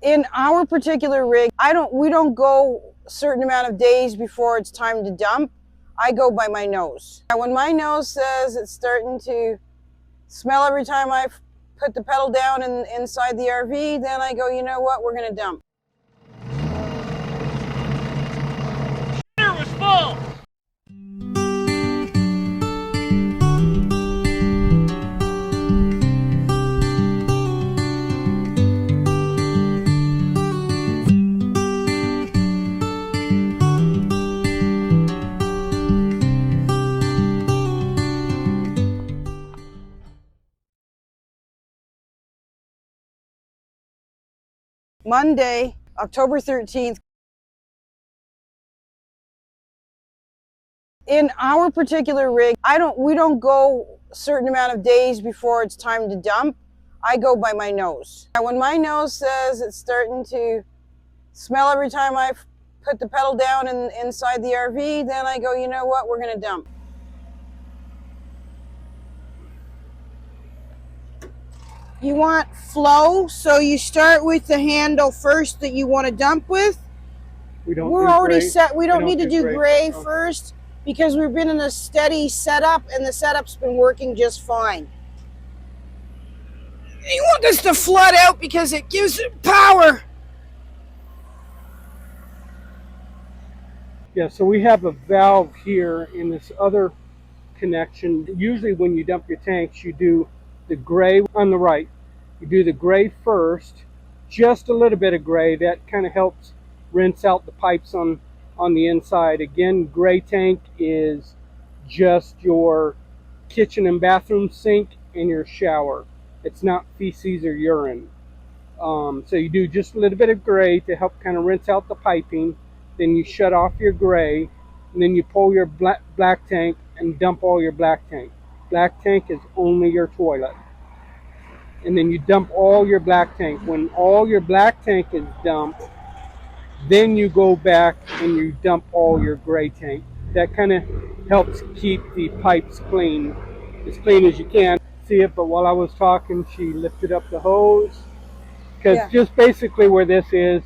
In our particular rig, we don't go a certain amount of days before it's time to dump. I go by my nose. When my nose says it's starting to smell every time I put the pedal down inside the RV, then I go, you know what, we're gonna dump. It was full. Monday, October 13th. In our particular rig, we don't go a certain amount of days before it's time to dump. I go by my nose. When my nose says it's starting to smell every time I put the pedal down inside the RV, then I go, you know what, we're gonna dump. You want flow, so you start with the handle first that you want to dump with. We're already set. We don't need to do gray first because we've been in a steady setup and the setup's been working just fine. You want this to flood out because it gives it power. Yeah, so we have a valve here in this other connection. Usually when you dump your tanks, you do the gray on the right. You do the gray first, just a little bit of gray. That kind of helps rinse out the pipes on the inside. Again, gray tank is just your kitchen and bathroom sink and your shower. It's not feces or urine. So you do just a little bit of gray to help kind of rinse out the piping. Then you shut off your gray, and then you pull your black tank and dump all your black tank. Black tank is only your toilet. And then you dump all your black tank. When all your black tank is dumped, then you go back and you dump all your gray tank. That kind of helps keep the pipes clean, as clean as you can. See it, but while I was talking, she lifted up the hose. Because just basically where this is,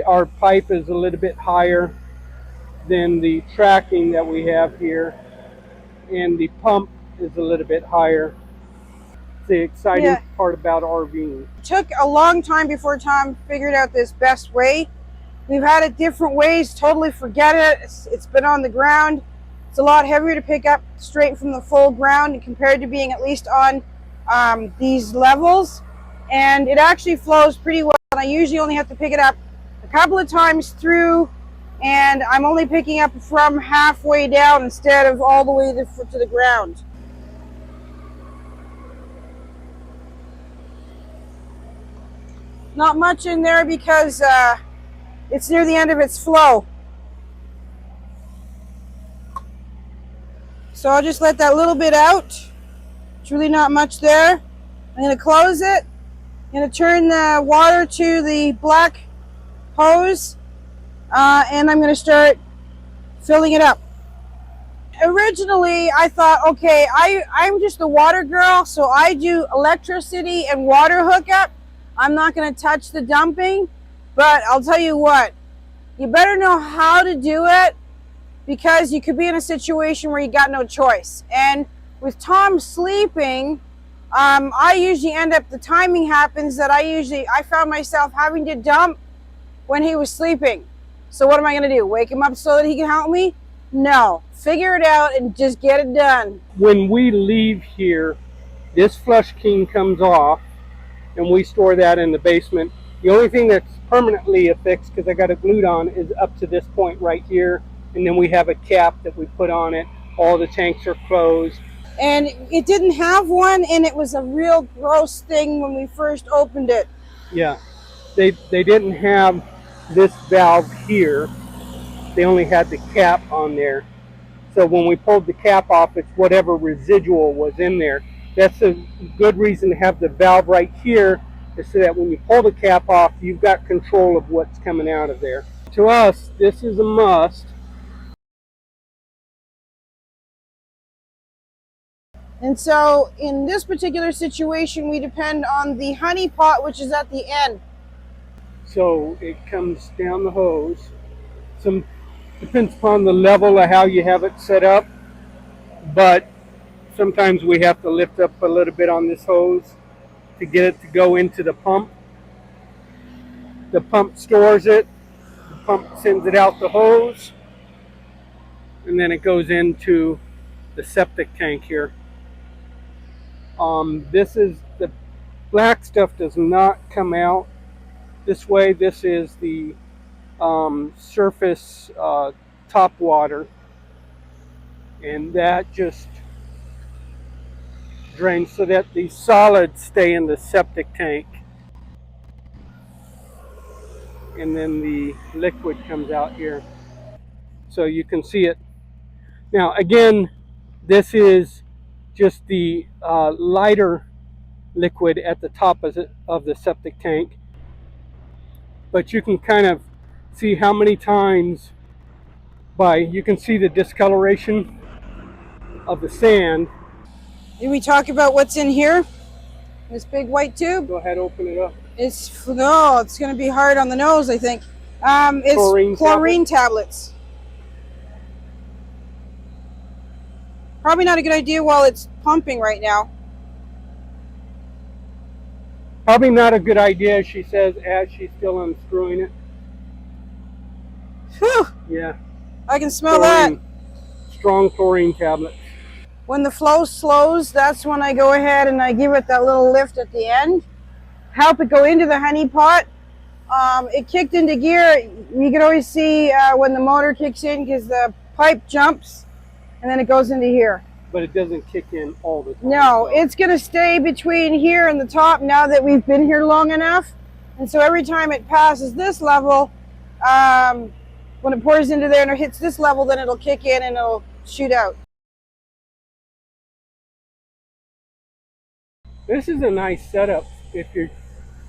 our pipe is a little bit higher than the tracking that we have here, and the pump is a little bit higher. It's the exciting part about RVing. It took a long time before Tom figured out this best way. We've had it different ways, totally forget it. It's been on the ground. It's a lot heavier to pick up straight from the full ground compared to being at least on these levels. And it actually flows pretty well. And I usually only have to pick it up a couple of times through, and I'm only picking up from halfway down instead of all the way to the ground. Not much in there because it's near the end of its flow. So I'll just let that little bit out. It's really not much there. I'm going to close it. I'm going to turn the water to the black hose, and I'm going to start filling it up. Originally, I thought, okay, I'm just a water girl, so I do electricity and water hookup. I'm not going to touch the dumping, but I'll tell you what, you better know how to do it because you could be in a situation where you got no choice. And with Tom sleeping, I usually end up, the timing happens that I found myself having to dump when he was sleeping. So what am I going to do? Wake him up so that he can help me? No. Figure it out and just get it done. When we leave here, this flush king comes off, and we store that in the basement. The only thing that's permanently affixed, because I got it glued on, is up to this point right here. And then we have a cap that we put on it. All the tanks are closed. And it didn't have one, and it was a real gross thing when we first opened it. Yeah, they didn't have this valve here. They only had the cap on there. So when we pulled the cap off, it's whatever residual was in there. That's a good reason to have the valve right here, is so that when you pull the cap off, you've got control of what's coming out of there. To us, this is a must. And so in this particular situation, we depend on the honey pot, which is at the end. So it comes down the hose. Some depends upon the level of how you have it set up, but sometimes we have to lift up a little bit on this hose to get it to go into the pump. The pump stores it, the pump sends it out the hose, and then it goes into the septic tank here. This is the black stuff does not come out this way. This is the surface top water, and that just drains so that the solids stay in the septic tank, and then the liquid comes out here, so you can see it. Now again, this is just the lighter liquid at the top of the septic tank, but you can kind of see how many times you can see the discoloration of the sand. Did we talk about what's in here? This big white tube? Go ahead, open it up. It's going to be hard on the nose, I think. It's chlorine tablets. Probably not a good idea while it's pumping right now. Probably not a good idea, she says, as she's still unscrewing it. Whew! Yeah. I can smell that. Strong chlorine tablets. When the flow slows, that's when I go ahead and I give it that little lift at the end. Help it go into the honey pot. It kicked into gear. You can always see when the motor kicks in because the pipe jumps and then it goes into here. But it doesn't kick in all the time. No, it's going to stay between here and the top now that we've been here long enough. And so every time it passes this level, when it pours into there and it hits this level, then it'll kick in and it'll shoot out. This is a nice setup if you're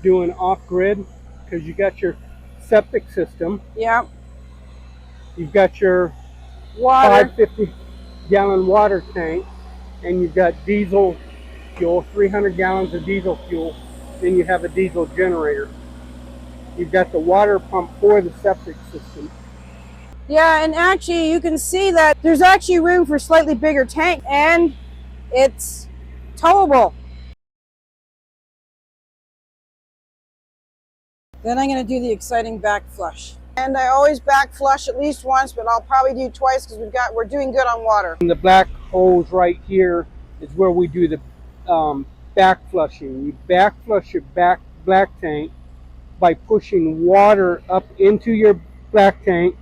doing off-grid, because you got your septic system. Yeah. You've got your Water. 550-gallon water tank, and you've got diesel fuel, 300 gallons of diesel fuel. Then you have a diesel generator. You've got the water pump for the septic system. Yeah, and actually you can see that there's actually room for a slightly bigger tank, and it's towable. Then I'm going to do the exciting back flush. And I always back flush at least once, but I'll probably do twice because we're doing good on water. And the black hose right here is where we do the back flushing. You back flush your black tank by pushing water up into your black tank.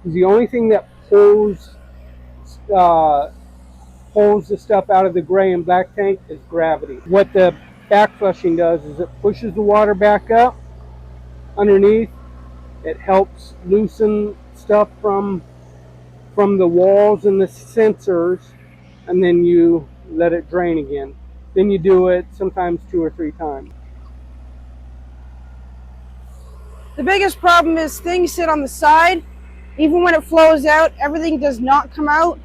The only thing that pulls the stuff out of the gray and black tank is gravity. What the back flushing does is it pushes the water back up underneath. It helps loosen stuff from the walls and the sensors, and then you let it drain again. Then you do it sometimes 2 or 3 times. The biggest problem is things sit on the side. Even when it flows out, everything does not come out.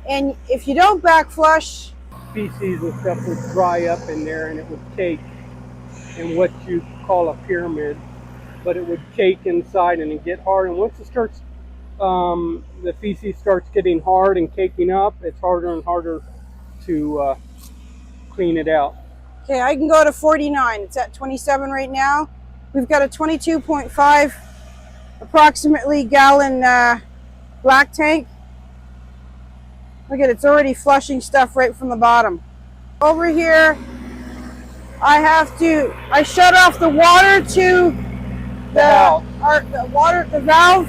And if you don't back flush, feces and stuff would dry up in there and it would cake in what you call a pyramid. But it would cake inside and it get hard. And once it starts, the feces starts getting hard and caking up, it's harder and harder to clean it out. Okay, I can go to 49. It's at 27 right now. We've got a 22.5 approximately gallon black tank. Look at it, it's already flushing stuff right from the bottom. Over here, I shut off the water to the valve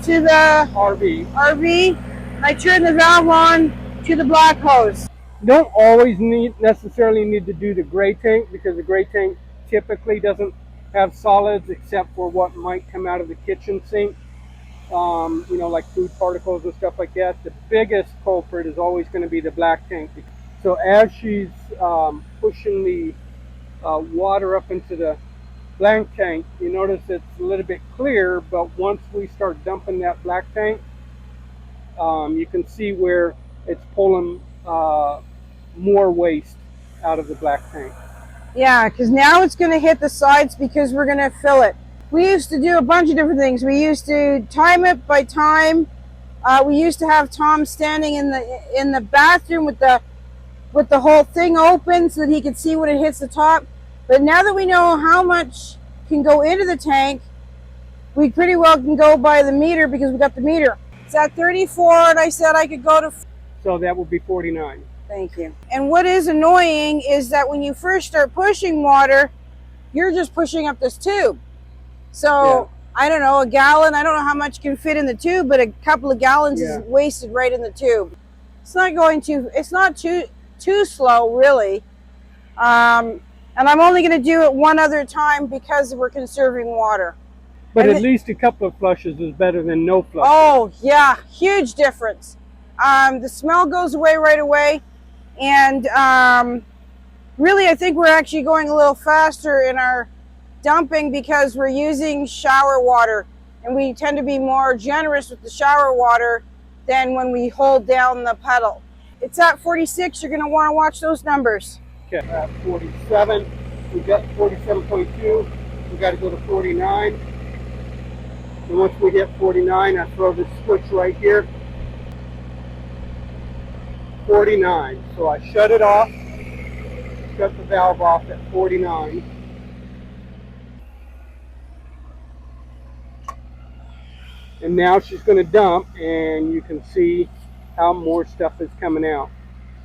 to the RV. I turn the valve on to the black hose. You don't always necessarily need to do the gray tank, because the gray tank typically doesn't have solids except for what might come out of the kitchen sink, you know, like food particles and stuff like that. The biggest culprit is always going to be the black tank. So as she's pushing the water up into the black tank, you notice it's a little bit clear, but once we start dumping that black tank, you can see where it's pulling more waste out of the black tank. Yeah, because now it's going to hit the sides because we're going to fill it. We used to do a bunch of different things. We used to time it by time. We used to have Tom standing in the bathroom with the whole thing open so that he could see when it hits the top. But now that we know how much can go into the tank, we pretty well can go by the meter because we got the meter. It's at 34 and I said I could go to... So that will be 49. Thank you. And what is annoying is that when you first start pushing water, you're just pushing up this tube. So, I don't know, a gallon, I don't know how much can fit in the tube, but a couple of gallons is wasted right in the tube. It's not too slow, really. And I'm only going to do it one other time because we're conserving water. But at least a couple of flushes is better than no flushes. Oh, yeah, huge difference. The smell goes away right away. And really, I think we're actually going a little faster in our dumping because we're using shower water. And we tend to be more generous with the shower water than when we hold down the pedal. It's at 46. You're going to want to watch those numbers. Okay, at 47. We got 47.2. We got to go to 49. And once we hit 49, I throw this switch right here. 49. So I shut it off. Shut the valve off at 49. And now she's going to dump, and you can see how more stuff is coming out.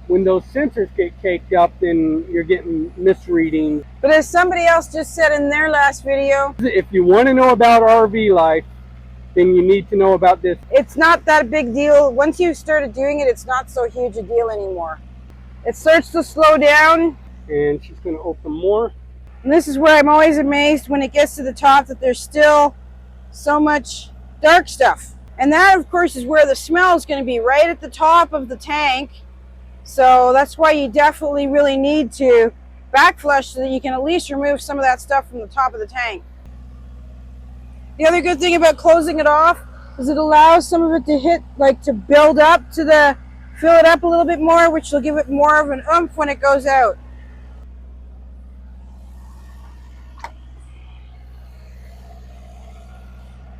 When those sensors get caked up, then you're getting misreadings. But as somebody else just said in their last video, If you want to know about RV life, then you need to know about this. it's not that big deal. Once you started doing it, it's not so huge a deal anymore. It starts to slow down. And she's going to open more. And this is where I'm always amazed when it gets to the top that there's still so much dark stuff. And that, of course, is where the smell is going to be, right at the top of the tank. So that's why you definitely really need to backflush so that you can at least remove some of that stuff from the top of the tank. The other good thing about closing it off is it allows some of it to to build up fill it up a little bit more, which will give it more of an oomph when it goes out.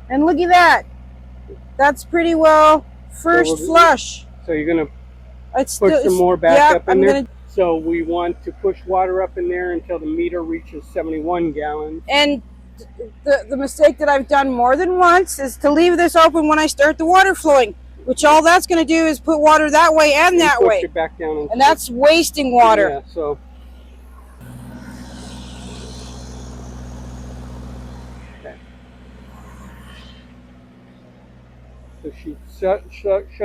And look at that. That's pretty well first flush. So you're going to It's push some more back up in I'm there. gonna, So we want to push water up in there until the meter reaches 71 gallons. and the mistake that I've done more than once is to leave this open when I start the water flowing, which all that's going to do is put water that way and that push way. it back down And that's wasting water. Yeah, so okay. So she shut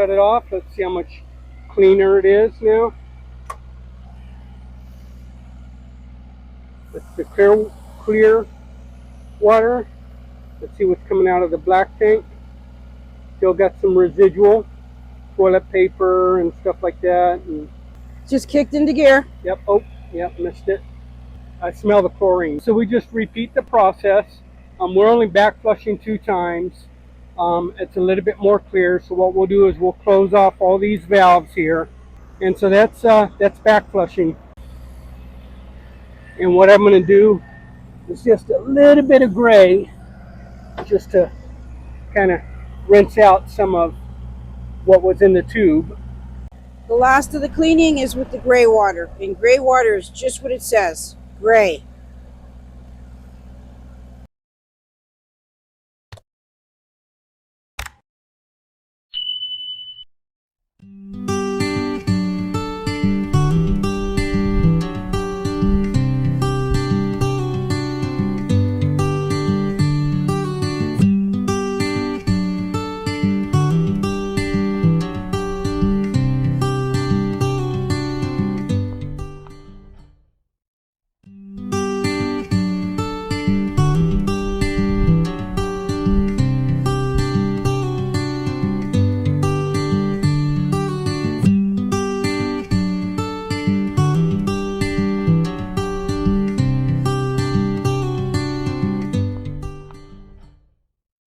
it off. Let's see how much cleaner it is now. That's the clear water. Let's see what's coming out of the black tank. Still got some residual toilet paper and stuff like that. And Just kicked into gear. yep, oh, yep, missed it. I smell the chlorine. So we just repeat the process. We're only back flushing 2 times. It's a little bit more clear. So what we'll do is we'll close off all these valves here. And so that's back flushing. And what I'm going to do is just a little bit of gray, just to kind of rinse out some of what was in the tube. The last of the cleaning is with the gray water. And gray water is just what it says. Gray.